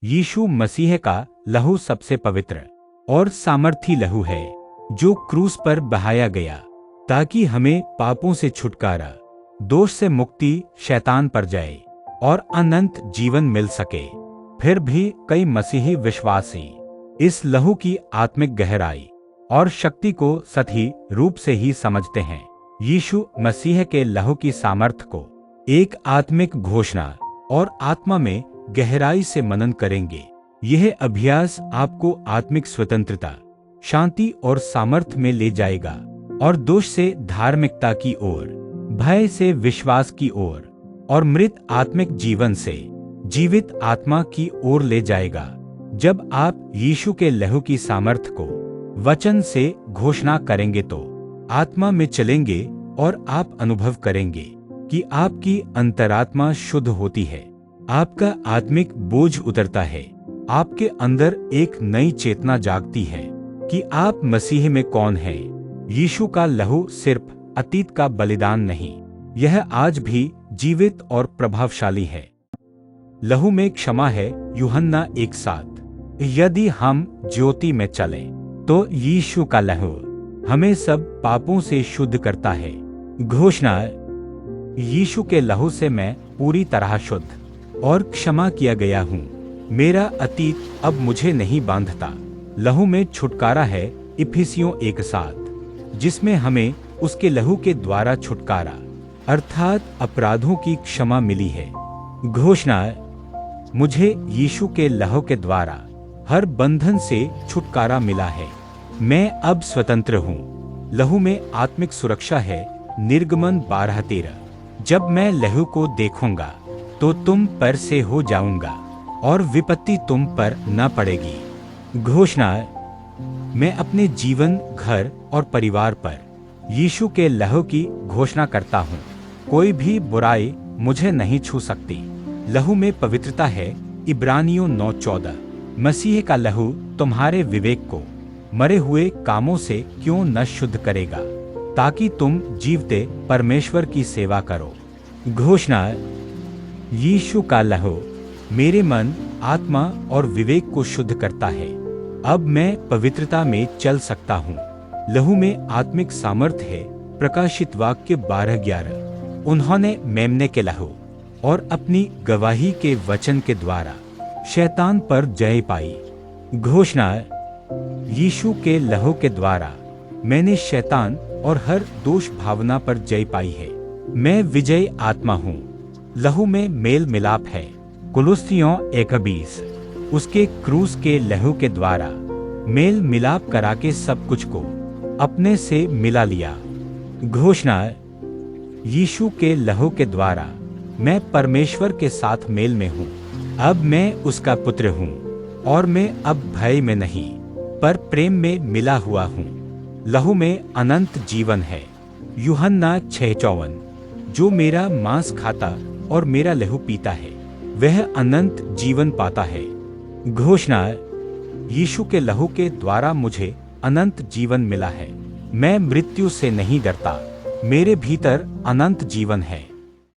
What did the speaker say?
यीशु मसीह का लहू सबसे पवित्र और सामर्थी लहू है, जो क्रूस पर बहाया गया ताकि हमें पापों से छुटकारा, दोष से मुक्ति, शैतान पर जय और अनंत जीवन मिल सके। फिर भी कई मसीही विश्वासी इस लहू की आत्मिक गहराई और शक्ति को सही रूप से ही समझते हैं। यीशु मसीह के लहू की सामर्थ्य को एक आत्मिक घोषणा और आत्मा में गहराई से मनन करेंगे। यह अभ्यास आपको आत्मिक स्वतंत्रता, शांति और सामर्थ्य में ले जाएगा और दोष से धार्मिकता की ओर, भय से विश्वास की ओर और मृत आत्मिक जीवन से जीवित आत्मा की ओर ले जाएगा। जब आप यीशु के लहू की सामर्थ्य को वचन से घोषणा करेंगे तो आत्मा में चलेंगे और आप अनुभव करेंगे कि आपकी अंतरात्मा शुद्ध होती है, आपका आत्मिक बोझ उतरता है, आपके अंदर एक नई चेतना जागती है कि आप मसीह में कौन हैं। यीशु का लहू सिर्फ अतीत का बलिदान नहीं, यह आज भी जीवित और प्रभावशाली है। लहू में क्षमा है। यूहन्ना 1:7। यदि हम ज्योति में चलें तो यीशु का लहू हमें सब पापों से शुद्ध करता है। घोषणा, यीशु के लहू से मैं पूरी तरह शुद्ध और क्षमा किया गया हूँ। मेरा अतीत अब मुझे नहीं बांधता। लहू में छुटकारा है। इफिसियों 1:7, जिसमें हमें उसके लहू के द्वारा छुटकारा अर्थात अपराधों की क्षमा मिली है। घोषणा, मुझे यीशु के लहू के द्वारा हर बंधन से छुटकारा मिला है। मैं अब स्वतंत्र हूँ। लहू में आत्मिक सुरक्षा है। निर्गमन 12:13। जब मैं लहू को देखूंगा तो तुम पर से हो जाऊंगा और विपत्ति तुम पर न पड़ेगी। घोषणा, मैं अपने जीवन, घर और परिवार पर यीशु के लहू की घोषणा करता हूँ। कोई भी बुराई मुझे नहीं छू सकती। लहू में पवित्रता है। इब्रानियों 9:14। मसीह का लहू तुम्हारे विवेक को मरे हुए कामों से क्यों न शुद्ध करेगा, ताकि तुम जीवते परमेश्वर की सेवा करो। घोषणा, यीशु का लहू मेरे मन, आत्मा और विवेक को शुद्ध करता है। अब मैं पवित्रता में चल सकता हूँ। लहू में आत्मिक सामर्थ्य है। प्रकाशित वाक्य 12:11। उन्होंने मेमने के लहू और अपनी गवाही के वचन के द्वारा शैतान पर जय पाई। घोषणा, यीशु के लहू के द्वारा मैंने शैतान और हर दोष भावना पर जय पाई है। मैं विजयी आत्मा हूँ। लहू में मेल मिलाप है। कुलुस्सियों 1:20। उसके क्रूस के लहू के द्वारा मेल मिलाप करा के सब कुछ को अपने से मिला लिया। घोषणा, यीशु के लहू के द्वारा मैं परमेश्वर के साथ मेल में हूँ। अब मैं उसका पुत्र हूँ और मैं अब भय में नहीं पर प्रेम में मिला हुआ हूँ। लहू में अनंत जीवन है। यूहन्ना 6:54। जो मेरा मांस खाता और मेरा लहू पीता है वह अनंत जीवन पाता है। घोषणा, यीशु के लहू के द्वारा मुझे अनंत जीवन मिला है। मैं मृत्यु से नहीं डरता। मेरे भीतर अनंत जीवन है।